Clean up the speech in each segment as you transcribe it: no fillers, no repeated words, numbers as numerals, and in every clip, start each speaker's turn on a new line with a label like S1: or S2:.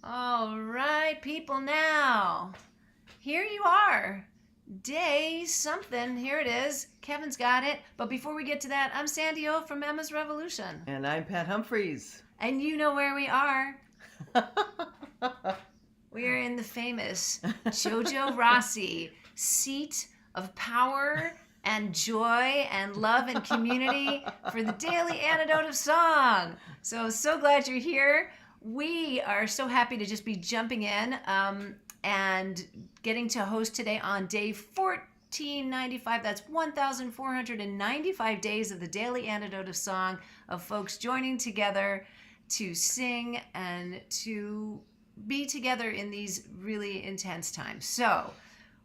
S1: All right, people, now. Here you are. Day something. Here it is. Kevin's got it. But before we get to that, I'm Sandy O from Emma's Revolution.
S2: And I'm Pat Humphreys.
S1: And you know where we are. We are in the famous Jojo Rossi seat of power and joy and love and community for the daily antidote of song. So glad you're here. We are so happy to just be jumping in and getting to host today on day 1495. That's 1,495 days of the daily antidote of song, of folks joining together to sing and to be together in these really intense times. So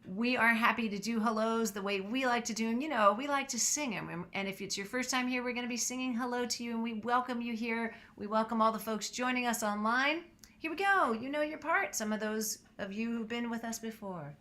S1: we are happy to do hellos the way we like to do them. You know, we like to sing them. And if it's your first time here, we're going to be singing hello to you, and we welcome you here. We welcome all the folks joining us online. Here we go. You know your part. Some of those of you who've been with us before.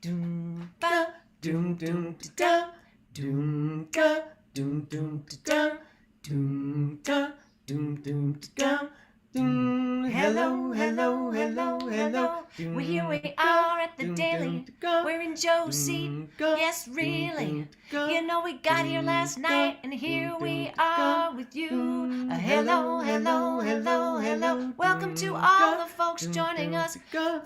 S1: Doom ba doom doom da doom ga doom doom da doom da doom doom da. Hello, hello, hello, hello. Well, here we are at the daily. We're in Joe's seat. Yes, really. You know, we got here last night, and here we are with you. Hello, hello, hello, hello. Welcome to all the folks joining us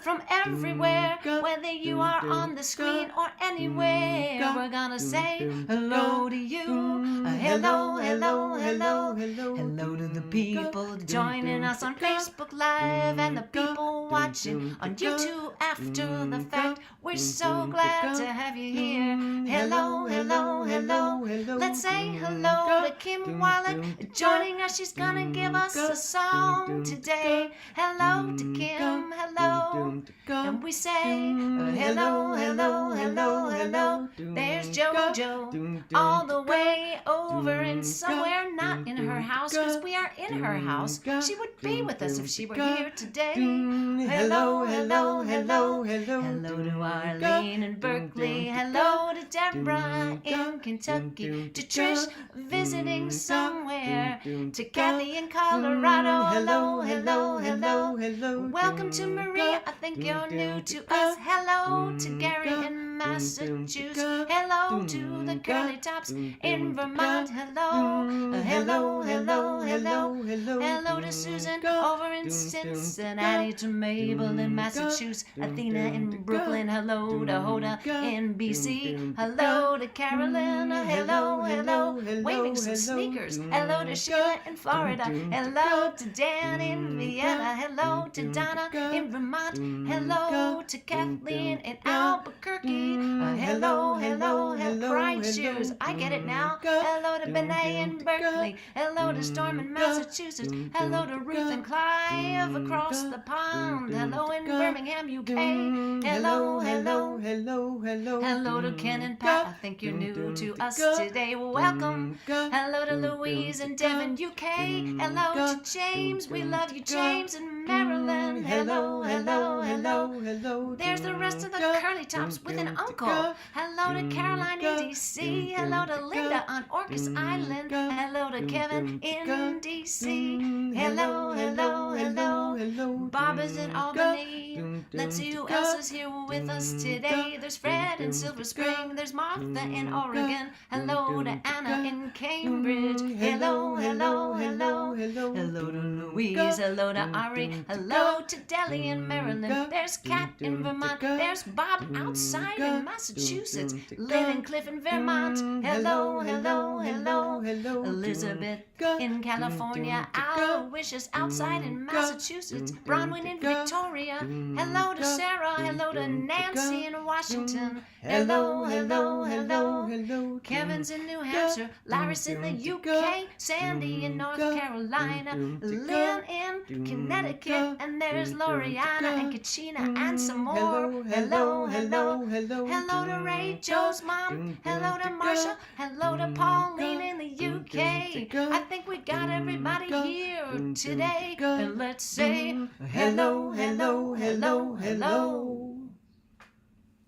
S1: from everywhere, whether you are on the screen or anywhere. We're gonna say hello to you. Hello, hello, hello, hello. Hello to the people joining us on Facebook Live and the people watching on YouTube after the fact. We're so glad to have you here. Hello, hello, hello, hello. Let's say hello to Kim Wallach joining us. She's gonna give us a song today. Hello to Kim, hello. And we say hello, hello, hello, hello. There's JoJo all the way over and somewhere not in her house, because we are in her house. She would be with us if she were here today. Hello, hello, hello, hello. Hello to Arlene in Berkeley. Hello to Deborah in Kentucky. To Trish visiting somewhere. To Kathy in Colorado. Hello, hello, hello, hello. Welcome to Maria. I think you're new to us. Hello to Gary in Massachusetts. Hello to the Curly Tops in Vermont. Hello, hello, hello, hello, hello. Hello to Susan over in Cincinnati. To Mabel in Massachusetts. Athena in Brooklyn. Hello to Hoda in BC. Hello to Carolina. Hello, hello. Waving some sneakers. Hello to Sheila in Florida. Hello to Dan in Vienna. Hello to Donna in Vermont. Hello to Kathleen in Albuquerque. Hello, hello, hello. Pride shoes. I get it now. Hello to Benet in Berkeley. Hello to Storm in Massachusetts. Hello to Ruth and Clive across the pond. Hello in Birmingham, UK. Hello, hello, hello, hello. Hello to Ken and Pat. I think you're new to us today. Welcome. Hello to Louise in Devon, UK. Hello to James. We love you, James in Maryland. Hello, hello, hello, hello. There's the rest of the Curly Tops with an uncle. Hello to Caroline in DC. Hello to Linda on Orcas Island. Hello to Kevin in DC. Hello, hello, hello, hello. Bob is in Albany. Let's see who else is here with us today. There's Fred in Silver Spring. There's Martha in Oregon. Hello to Anna in Cambridge. Hello, hello, hello, hello. Hello to Louise. Hello to Ari. Hello to Delhi in Maryland. There's Kat in Vermont. There's Bob outside in Massachusetts. Lynn and Cliff in Vermont. Hello, hello, hello, hello. Elizabeth in California. Aloysius outside in Massachusetts. Bronwyn in Victoria. Hello to Sarah. Hello to Nancy in Washington. Hello, hello, hello, hello. Kevin's in New Hampshire. Larry's in the UK. Sandy in North Carolina. Lynn in Connecticut. And there's Loriana and Kachina and some more. Hello, hello, hello. Hello to Ray, Joe's mom. Hello to Marsha. Hello to Pauline in the UK. I think we got everybody here today. And let's say hello, hello, hello, hello.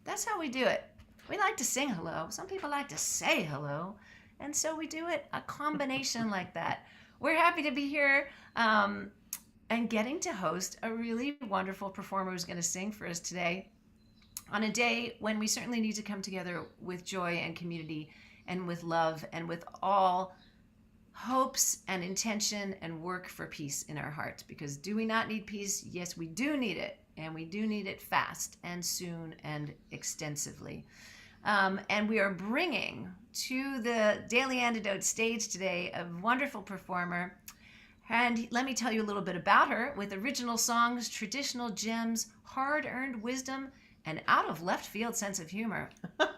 S1: That's how we do it. We like to sing hello. Some people like to say hello. And so we do it a combination like that. We're happy to be here. and getting to host a really wonderful performer who's going to sing for us today on a day when we certainly need to come together with joy and community and with love and with all hopes and intention and work for peace in our hearts. Because do we not need peace? Yes, we do need it. And we do need it fast and soon and extensively. And we are bringing to the Daily Antidote stage today a wonderful performer. And let me tell you a little bit about her. With original songs, traditional gems, hard-earned wisdom, and out-of-left-field sense of humor.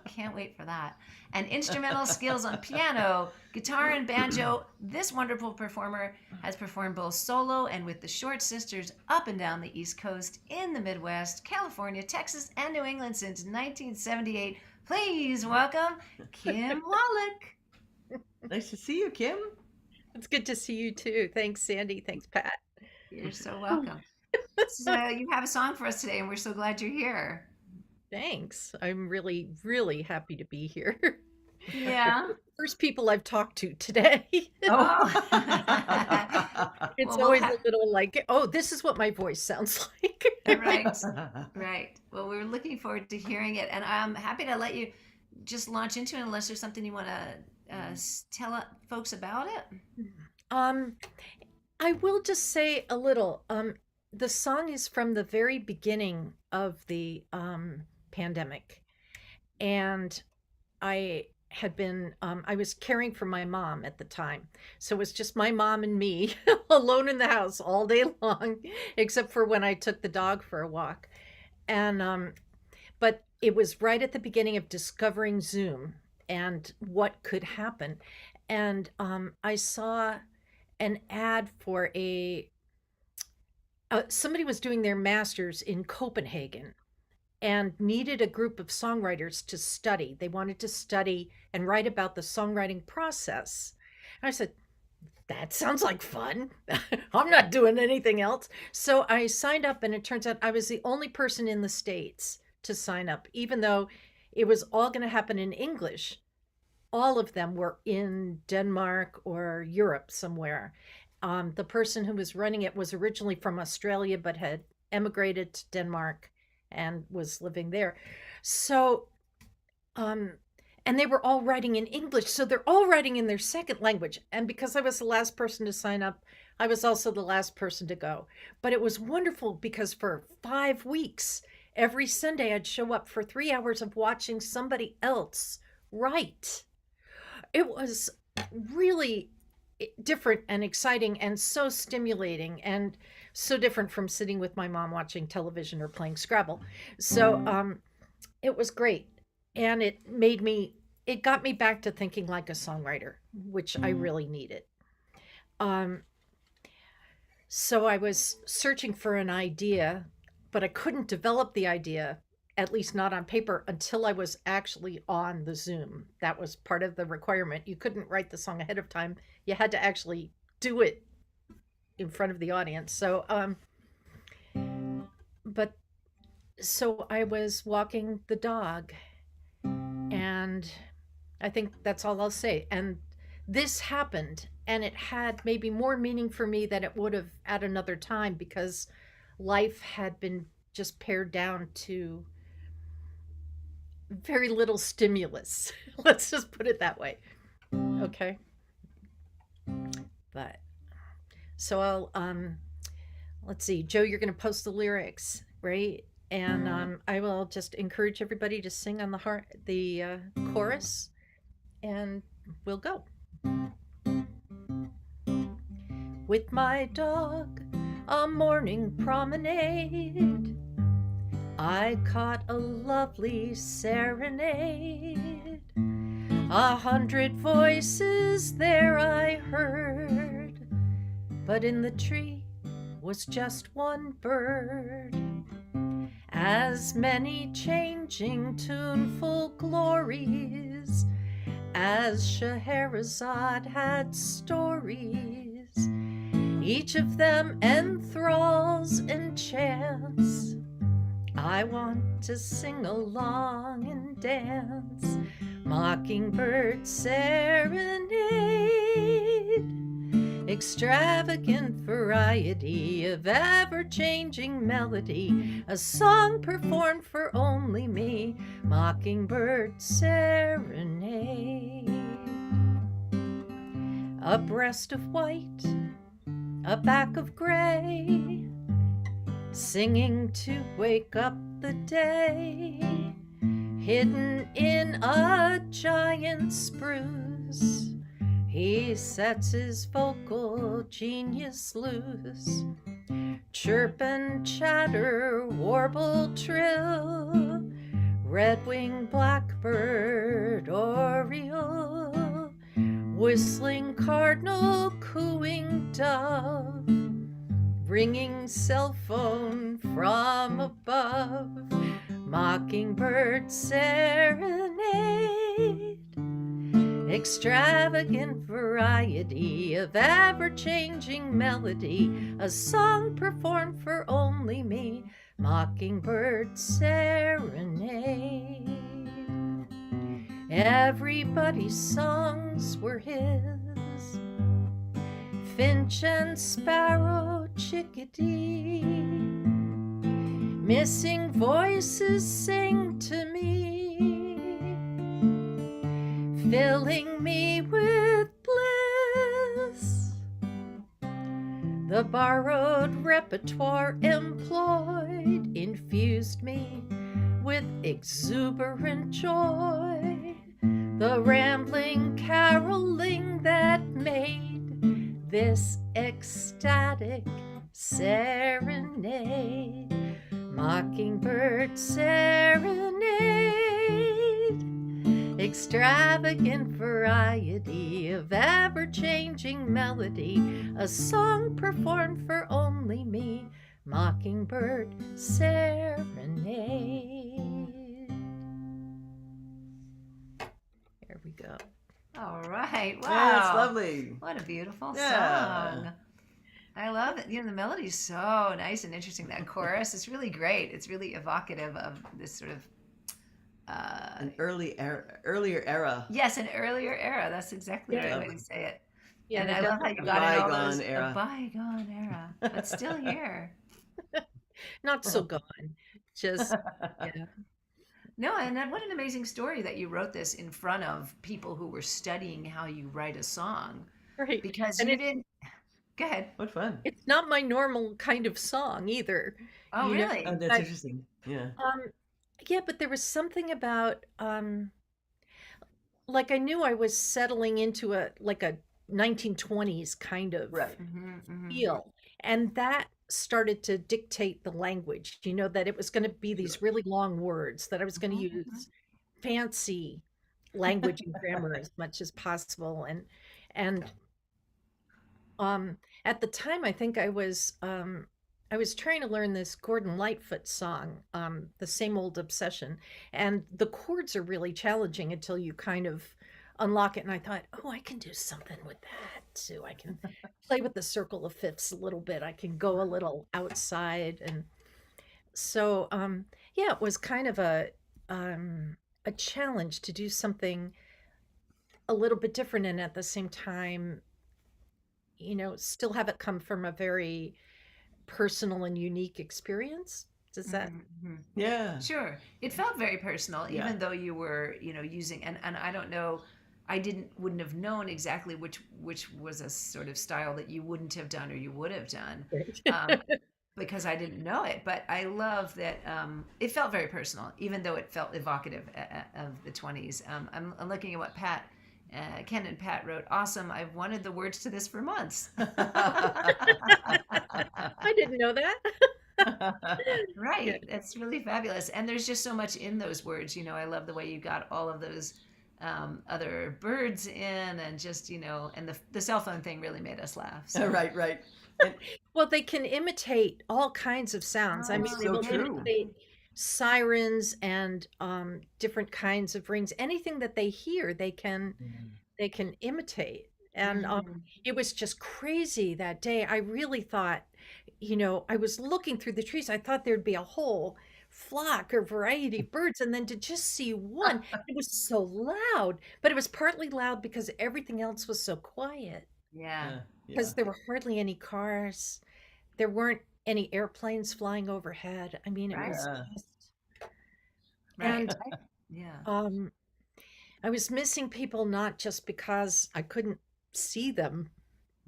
S1: Can't wait for that. And instrumental skills on piano, guitar, and banjo. This wonderful performer has performed both solo and with the Short Sisters up and down the East Coast, in the Midwest, California, Texas, and New England since 1978. Please welcome Kim Wallach.
S2: Nice to see you, Kim.
S3: It's good to see you too. Thanks, Sandy. Thanks, Pat.
S1: You're so welcome. So you have a song for us today, and we're so glad you're here.
S3: Thanks. I'm really, really happy to be here.
S1: Yeah.
S3: First people I've talked to today.
S1: Oh.
S3: It's always a little like, oh, this is what my voice sounds like.
S1: Right. Right. Well, we're looking forward to hearing it. And I'm happy to let you just launch into it unless there's something you want to tell folks about it.
S3: I will just say a little. The song is from the very beginning of the pandemic. And I was caring for my mom at the time. So it was just my mom and me alone in the house all day long, except for when I took the dog for a walk. And, but it was right at the beginning of discovering Zoom and what could happen. And I saw an ad for somebody was doing their master's in Copenhagen and needed a group of songwriters to study. They wanted to study and write about the songwriting process. And I said, that sounds like fun. I'm not doing anything else. So I signed up, and it turns out I was the only person in the States to sign up, even though it was all going to happen in English. All of them were in Denmark or Europe somewhere. The person who was running it was originally from Australia, but had emigrated to Denmark and was living there. So, and they were all writing in English. So they're all writing in their second language. And because I was the last person to sign up, I was also the last person to go. But it was wonderful because for 5 weeks, every Sunday I'd show up for 3 hours of watching somebody else write. It was really different and exciting and so stimulating and so different from sitting with my mom watching television or playing Scrabble. So it was great. And it got me back to thinking like a songwriter, which I really needed. So I was searching for an idea, but I couldn't develop the idea, at least not on paper, until I was actually on the Zoom. That was part of the requirement. You couldn't write the song ahead of time. You had to actually do it in front of the audience. So, so I was walking the dog, and I think that's all I'll say. And this happened, and it had maybe more meaning for me than it would have at another time, because life had been just pared down to very little stimulus. Let's just put it that way. Okay. But so I'll let's see, Joe, you're going to post the lyrics, right? And I will just encourage everybody to sing on the chorus, and we'll go. With my dog, a morning promenade, I caught a lovely serenade. 100 voices there I heard, but in the tree was just one bird. As many changing tuneful glories as Scheherazade had stories, each of them enthralls, enchants. I want to sing along and dance Mockingbird serenade. extravagant variety of ever-changing melody, a song performed for only me, Mockingbird Serenade. A breast of white, a back of gray, singing to wake up the day, hidden in a giant spruce. He sets his vocal genius loose. Chirp and chatter, warble, trill, red-winged blackbird, oriole, whistling cardinal, cooing dove, ringing cell phone from above, mockingbird serenade, extravagant variety of ever-changing melody, a song performed for only me, mockingbird serenade. Everybody's songs were his, finch and sparrow, chickadee, missing voices sing to me, filling me with bliss. The borrowed repertoire employed infused me with exuberant joy, the rambling caroling that made this ecstatic serenade, mockingbird serenade, extravagant variety of ever-changing melody, a song performed for only me, mockingbird serenade. There we go.
S1: All right. Wow.
S2: Yeah, it's lovely.
S1: What a beautiful
S2: Yeah.
S1: song. I love it. You know, the melody's so nice and interesting. That chorus is really great. It's really evocative of this sort of
S2: An earlier era.
S1: yes, an earlier era. That's exactly
S3: Yeah.
S1: the way to say it.
S3: Yeah,
S1: And
S3: they
S1: I love how
S3: definitely-
S1: you got in all
S2: Bygone
S1: those
S2: era.
S1: a bygone era, but still here.
S3: not so gone. Just yeah.
S1: No, and what an amazing story that you wrote this in front of people who were studying how you write a song,
S3: Right.
S1: because
S3: And
S1: you
S3: it-
S1: didn't. Go ahead.
S2: What fun.
S3: It's not my normal kind of song either.
S1: Oh,
S3: You know,
S1: really?
S2: Oh, that's
S3: I-
S2: interesting. Yeah.
S3: Yeah, but there was something about like I knew I was settling into a 1920s kind of
S2: Right.
S3: feel, and that started to dictate the language, that it was going to be these really long words, that I was going to use fancy language and grammar as much as possible, and at the time I think I was trying to learn this Gordon Lightfoot song, The Same Old Obsession, and the chords are really challenging until you kind of unlock it. And I thought, oh, I can do something with that too. I can play with the circle of fifths a little bit. I can go a little outside, and so yeah, it was kind of a challenge to do something a little bit different, and at the same time, still have it come from a very personal and unique experience. Does that?
S2: Yeah.
S1: Sure. It felt very personal,
S2: Yeah.
S1: even though you were, using, and I don't know, I wouldn't have known exactly which was a sort of style that you wouldn't have done or you would have done, because I didn't know it. But I love that it felt very personal, even though it felt evocative of the 20s. I'm looking at what Ken and Pat wrote. Awesome. I've wanted the words to this for months.
S3: I didn't know that.
S1: Right. That's really fabulous. And there's just so much in those words. I love the way you got all of those other birds in, and just, and the cell phone thing really made us laugh. So.
S2: Right, right.
S3: Well, they can imitate all kinds of sounds. I
S1: Oh,
S3: mean, they
S2: so
S3: will
S2: true.
S3: imitate sirens and different kinds of rings. Anything that they hear, they can imitate. And it was just crazy that day. I really thought, I was looking through the trees. I thought there'd be a whole flock or variety of birds, and then to just see one, it was so loud. But it was partly loud because everything else was so quiet.
S1: Yeah.
S3: because there were hardly any cars. There weren't any airplanes flying overhead. I mean, it
S1: Right.
S3: was
S2: Yeah.
S3: just,
S1: Right.
S3: and
S1: Yeah.
S3: I was missing people not just because I couldn't see them,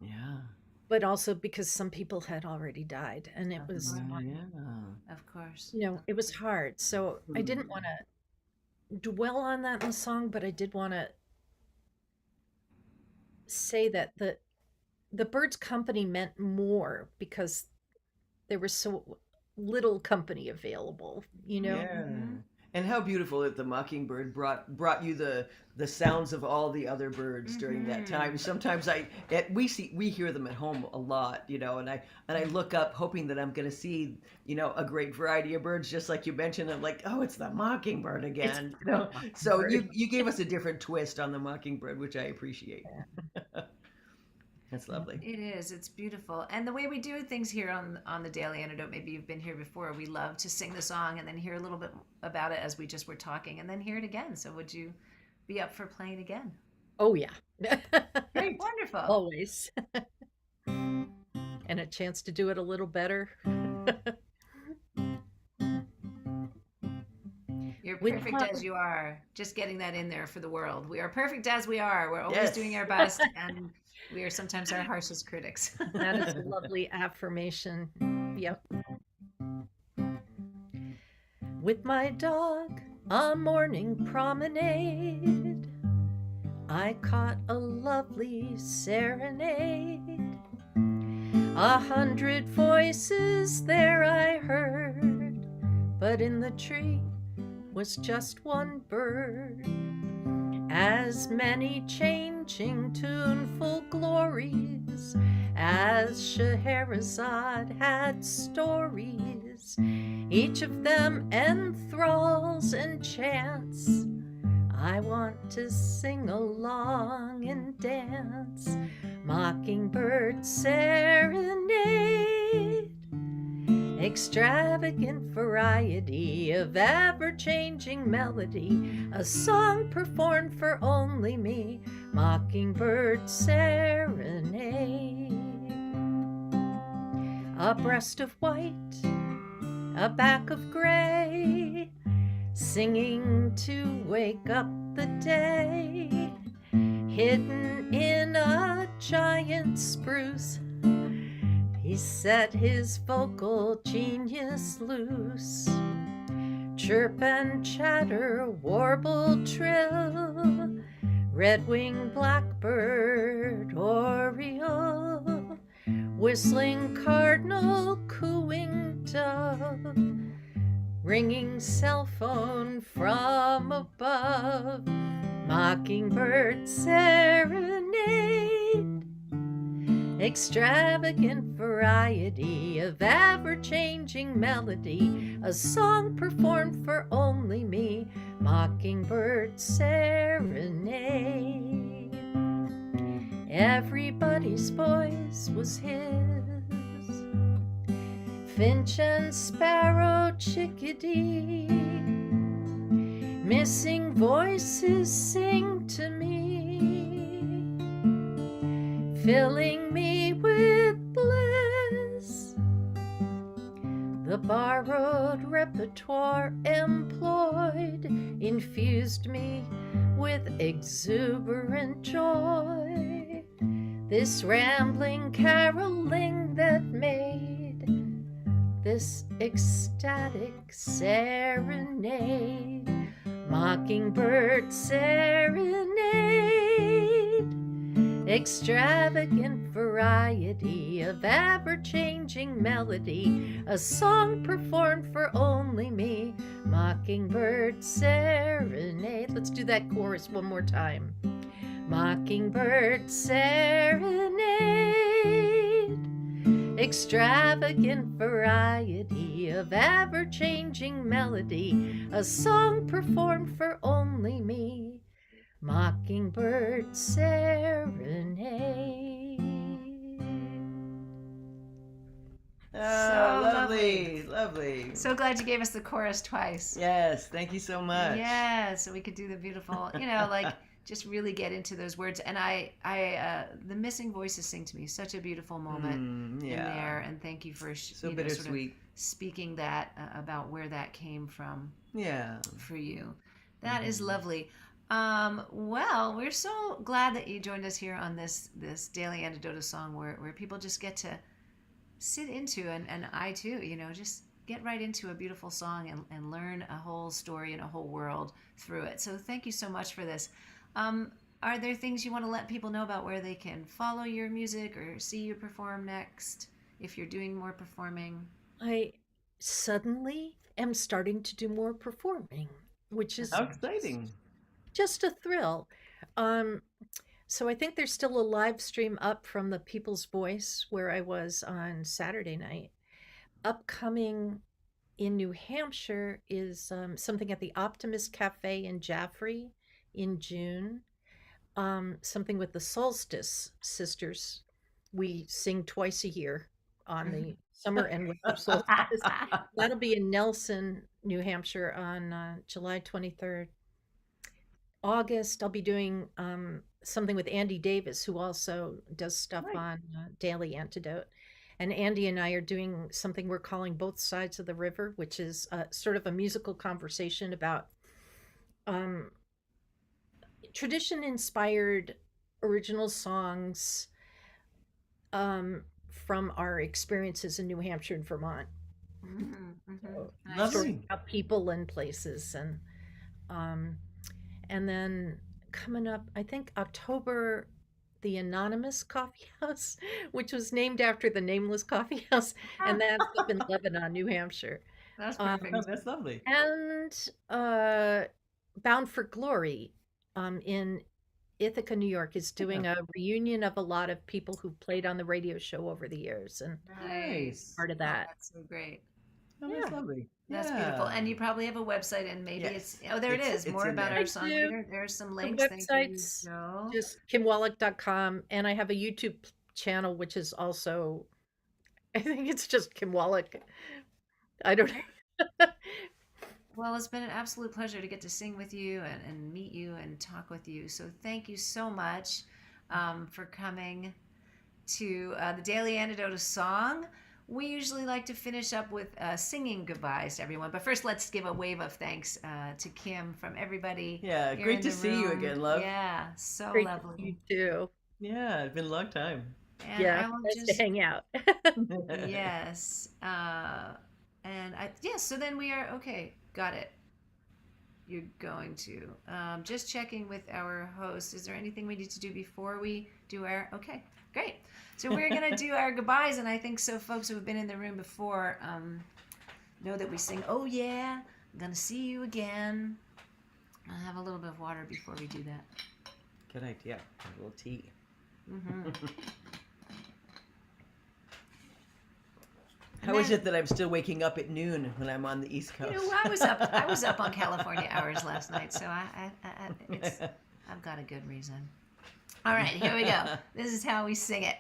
S2: Yeah.
S3: but also because some people had already died, and it
S1: Of
S3: was,
S1: course.
S2: Yeah.
S1: Of course.
S3: it was hard. So I didn't want to dwell on that in the song, but I did want to say that the Birds' company meant more because there was so little company available, you know?
S2: Yeah.
S1: Mhm.
S2: And how beautiful that the Mockingbird brought you the sounds of all the other birds during that time. Sometimes we hear them at home a lot, and I look up hoping that I'm going to see, a great variety of birds, just like you mentioned. I'm like, oh, it's the Mockingbird
S3: It's
S2: again. So you gave us a different twist on the Mockingbird, which I appreciate. That's lovely.
S1: It is. It's beautiful. And the way we do things here on the Daily Antidote, maybe you've been here before, we love to sing the song and then hear a little bit about it as we just were talking and then hear it again. So would you be up for playing again?
S3: Oh, yeah.
S2: Great.
S1: Wonderful.
S3: Always. And a chance to do it a little better.
S1: You're
S3: With
S1: perfect
S3: heart.
S1: as you are. Just getting that in there for the world. We are perfect as we are. We're always
S2: Yes.
S1: doing our best and we are sometimes our harshest critics.
S3: That is a lovely affirmation. Yep. With my dog on morning promenade, I caught a lovely serenade. 100 voices there I heard, but in the tree was just one bird. As many changing tuneful glories as Scheherazade had stories, each of them enthralls and chants. I want to sing along and dance. Mockingbird serenade, extravagant variety of ever-changing melody, a song performed for only me. Mockingbird serenade. A breast of white, a back of gray, singing to wake up the day, hidden in a giant spruce. He set his vocal genius loose. Chirp and chatter, warble, trill, red-winged blackbird, oriole, whistling cardinal, cooing dove, ringing cell phone from above. Mockingbird serenade, extravagant variety of ever-changing melody, a song performed for only me. Mockingbird serenade. Everybody's voice was his, finch and sparrow, chickadee, missing voices sing to me, filling me with bliss. The borrowed repertoire employed infused me with exuberant joy. This rambling caroling that made this ecstatic serenade. Mockingbird serenade, extravagant variety of ever-changing melody, a song performed for only me. Mockingbird serenade. Let's do that chorus one more time. Mockingbird serenade, extravagant variety of ever-changing melody, a song performed for only me. Mockingbird serenade.
S2: Oh,
S1: So
S2: lovely, lovely.
S1: So glad you gave us the chorus twice.
S2: Yes, thank you so much.
S1: Yeah, so we could do the beautiful, like just really get into those words. And the missing voices sing to me such a beautiful moment in there. And thank you for
S2: so
S1: you know, sort of
S2: bittersweet.
S1: speaking that about where that came from
S2: Yeah.
S1: for you. That is lovely. Well, we're so glad that you joined us here on this daily antidote of song, where people just get to sit into, and I too, you know, just get right into a beautiful song and learn a whole story and a whole world through it. So thank you so much for this. Are there things you want to let people know about where they can follow your music or see you perform next, if you're doing more performing?
S3: I suddenly am starting to do more performing, which is
S2: How exciting.
S3: just a thrill. Um, so I think there's still a live stream up from the People's Voice where I was on Saturday night. Upcoming in New Hampshire is something at the Optimist Cafe in Jaffrey in June. Something with the Solstice Sisters. We sing twice a year on the summer and winter solstice. That'll be in Nelson, New Hampshire on July 23rd. August, I'll be doing something with Andy Davis, who also does stuff
S2: Right.
S3: on Daily Antidote. And Andy and I are doing something we're calling Both Sides of the River, which is sort of a musical conversation about tradition inspired original songs from our experiences in New Hampshire and Vermont. So,
S1: Nice.
S3: stories
S2: Lovely.
S3: about people and places, and then coming up, I think October, the Anonymous Coffee House, which was named after the nameless coffee house, and that's up in Lebanon, New Hampshire.
S1: That's
S3: Um,
S1: perfect.
S2: Oh, that's lovely.
S3: and Bound for Glory in Ithaca, New York, is doing a reunion of a lot of people who've played on the radio show over the years, and
S1: Nice.
S3: part of
S1: Oh,
S3: that.
S1: that's so great.
S2: Oh, that's
S3: Yeah.
S2: lovely.
S1: That's
S2: Yeah.
S1: beautiful. And you probably have a website, and maybe
S2: Yes.
S1: it's, oh, there it
S2: It's-
S1: is.
S2: it's
S1: More
S2: in
S1: about
S2: there.
S1: our
S3: I
S1: song
S3: do.
S1: leader. There's some
S3: The
S1: links. Thank you,
S3: website's
S1: Joe.
S3: just kimwallach.com, and I have a YouTube channel, which is also, I think it's just Kim Wallach. I don't know.
S1: Well, it's been an absolute pleasure to get to sing with you and meet you and talk with you. So thank you so much for coming to the Daily Antidote of Song. We usually like to finish up with singing goodbyes to everyone. But first, let's give a wave of thanks to Kim from everybody.
S2: Yeah,
S1: here
S2: great
S1: in
S2: to
S1: the
S2: see you
S1: room.
S2: again, love.
S1: Yeah, so
S3: Great to see
S1: lovely.
S3: you too.
S2: Yeah, it's been a long time.
S1: And
S3: Yeah,
S1: I will
S3: nice to
S1: just
S3: hang out.
S1: yes. So then we are okay. Got it. You're going to. Just checking with our host. Is there anything we need to do before we do our? Okay, great. So we're gonna do our goodbyes, and I think so. Folks who have been in the room before know that we sing. Oh yeah, I'm gonna see you again. I'll have a little bit of water before we do that.
S2: Good idea. A little tea.
S1: Mm-hmm.
S2: How is it that I'm still waking up at noon when I'm on the East
S1: You
S2: Coast?
S1: know, I was up on California hours last night, so I've got a good reason. All right, here we go. This is how we sing it.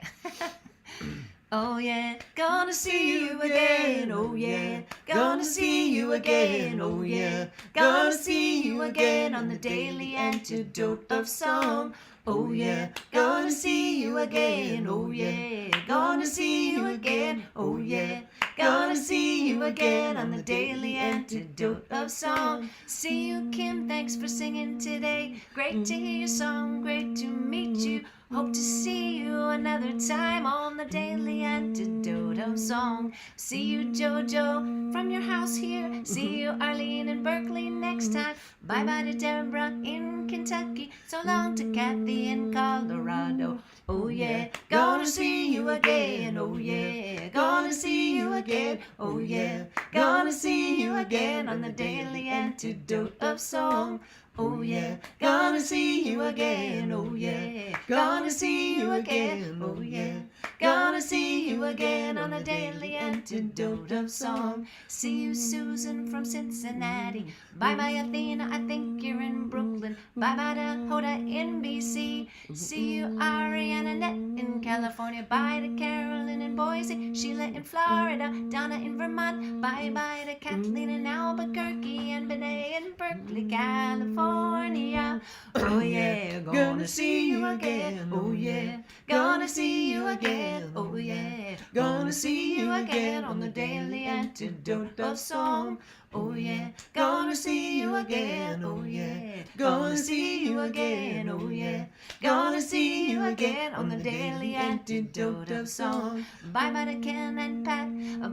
S1: Oh yeah, gonna see you again. Oh yeah, gonna see you again. Oh yeah, gonna see you again on the daily antidote of song. Oh yeah, gonna see you again. Oh yeah, gonna see you again. Oh yeah, gonna see you again on the daily antidote of song. See you, Kim. Thanks for singing today. Great to hear your song. Great to meet you. Hope to see you another time on the daily antidote of song. See you, Jojo, from your house here. See you, Arlene, in Berkeley next time. Bye bye to Deborah in Kentucky. So long to Kathy in Colorado. Oh yeah, gonna see you again. Oh yeah, gonna see you again. Oh yeah, gonna see you again on the daily antidote of song. Oh yeah, gonna see you again. Oh yeah, gonna see you again. Oh yeah, gonna see you again on the daily antidote of song. See you, Susan from Cincinnati. Bye bye, Athena, I think you're in Brooklyn. Bye bye to Hoda in BC. See you, Ari and Annette in California. Bye to Carolyn in Boise, Sheila in Florida, Donna in Vermont. Bye-bye to Kathleen in Albuquerque and Benet in Berkeley, California. Oh yeah, gonna see you again. Oh yeah, gonna see you again. Oh yeah, gonna see you again on the Daily Antidote of Song. Oh yeah, gonna see you again. Oh yeah, gonna see you again. Oh yeah, gonna see you again on the Daily Antidote of Song. Bye bye to Ken and Pat.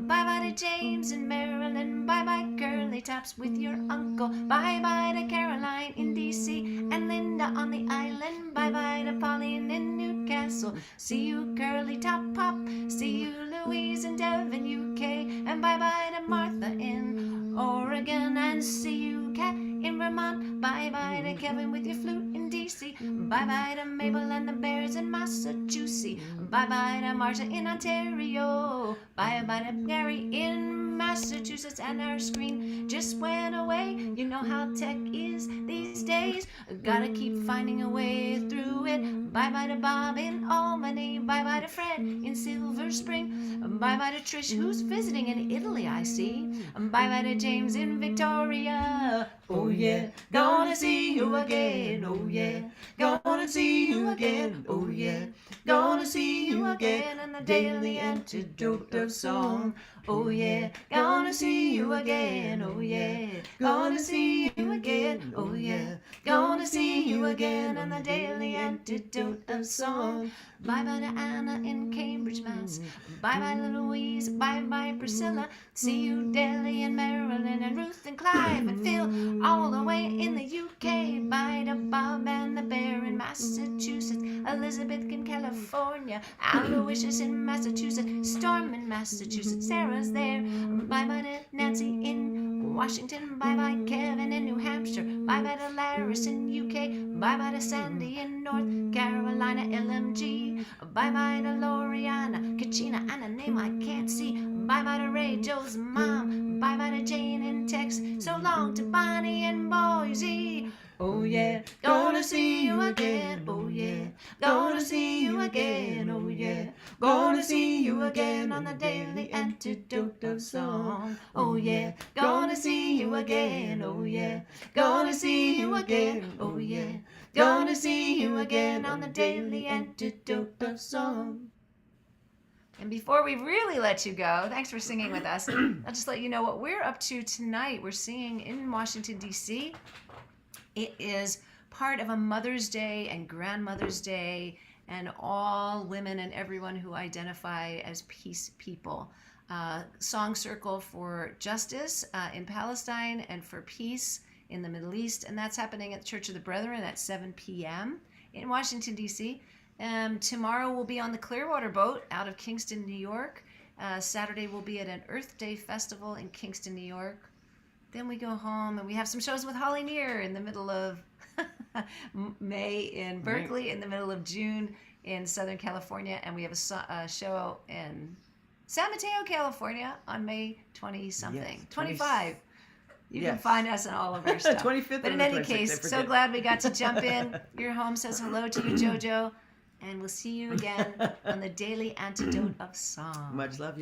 S1: Bye bye to James and Marilyn. Bye bye curly tops with your uncle. Bye bye to Caroline in DC and Linda on the island. Bye bye to Pauline in Newcastle. See you curly top pop. See you Louise and Devon UK. And bye bye to Martha in Oregon. And see you Kat in Vermont. Bye bye to Kevin with your flute in DC. Bye bye to Mabel and the Bears in Massachusetts. Bye bye to Marsha in Ontario. Bye bye to Gary in Massachusetts. And our screen just went away. You know how tech is these days. Gotta keep finding a way through it. Bye bye to Bob in Albany. Bye bye to Fred in Silver Spring. Bye bye to Trish who's visiting in Italy, I see. Bye bye to James in Victoria. Oh yeah, gonna see you again. Oh yeah, gonna see you again. Oh yeah, gonna see you again on the Daily Antidote of Song. Oh yeah, gonna see you again. Oh yeah, gonna see you again. Oh yeah, gonna see you again on the Daily Antidote of Song. Bye bye to Anna in Cambridge, Mass. Bye bye to Louise. Bye bye Priscilla. See you Deli and Marilyn and Ruth and Clive and Phil all the way in the UK. Bye to Bob and the Bear in Massachusetts. Elizabeth in California. Aloysius in Massachusetts. Storm in Massachusetts. Sarah's there. Bye bye to Nancy in Washington. Bye bye Kevin in New Hampshire. Bye bye to Laris in UK. Bye bye to Sandy in North Carolina. LMG. Bye bye to Loriana, Kachina, and a name I can't see. Bye bye to Ray, Joe's mom. Bye bye to Jane in Texas. So long to Bonnie in Boise. Oh yeah, gonna see you again. Oh yeah, gonna see you again. Oh yeah, gonna see you again on the Daily Antidote of Song. Oh yeah, gonna see you again. Oh yeah, gonna see you again. Oh yeah, gonna see you again on the Daily Antidote of Song. And before we really let you go, thanks for singing with us. I'll just let you know what we're up to tonight. We're singing in Washington, D.C. It is part of a Mother's Day and Grandmother's Day and all women and everyone who identify as peace people. Song circle for justice in Palestine and for peace in the Middle East. And that's happening at the Church of the Brethren at 7 p.m. in Washington, D.C. Tomorrow we'll be on the Clearwater boat out of Kingston, New York. Saturday we'll be at an Earth Day festival in Kingston, New York. Then we go home and we have some shows with Holly Near in the middle of May in Berkeley, in the middle of June in Southern California, and we have a show in San Mateo, California on May 20-something. Yes, 25. You can find us on all of our stuff.
S2: 25th.
S1: But in any case, so glad we got to jump in. Your home says hello to you, JoJo, and we'll see you again on the Daily Antidote of Song.
S2: Much love.